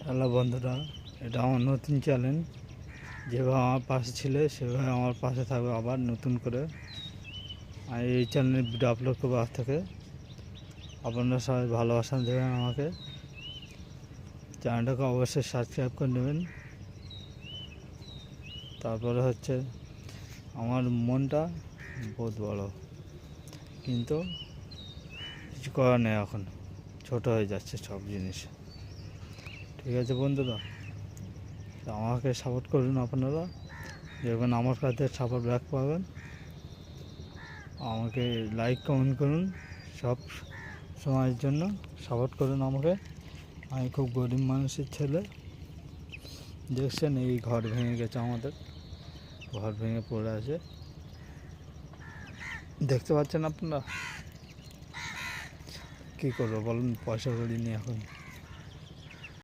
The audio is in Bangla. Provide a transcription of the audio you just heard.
হ্যালো বন্ধুরা, এটা আমার নতুন চ্যানেল। যেভাবে আমার পাশে ছিলে সেভাবে আমার পাশে থাকবে আবার নতুন করে। আর এই চ্যানেলে ভিডিও আপলোড করবো আজ থেকে। আপনারা সবাই ভালোবাসা দেবেন আমাকে। চ্যানেলটাকে অবশ্যই সাবস্ক্রাইব করে নেবেন। তারপরে হচ্ছে আমার মনটা বহুত বড়, কিন্তু কিছু করার নেই, এখন ছোটো হয়ে যাচ্ছে সব জিনিস। ঠিক আছে বন্ধুরা, তো আমাকে সাপোর্ট করুন আপনারা, দেখবেন আমার কাছে সাপোর্ট ব্যাক পাবেন। আমাকে লাইক কমেন্ট করুন, সব সময়ের জন্য সাপোর্ট করুন আমাকে। আমি খুব গরিব মানুষের ছেলে। দেখছেন এই ঘর ভেঙে গেছে, আমাদের ঘর ভেঙে পড়ে আছে, দেখতে পাচ্ছেন আপনারা। কী করবো বলুন, পয়সা করি নি এখন।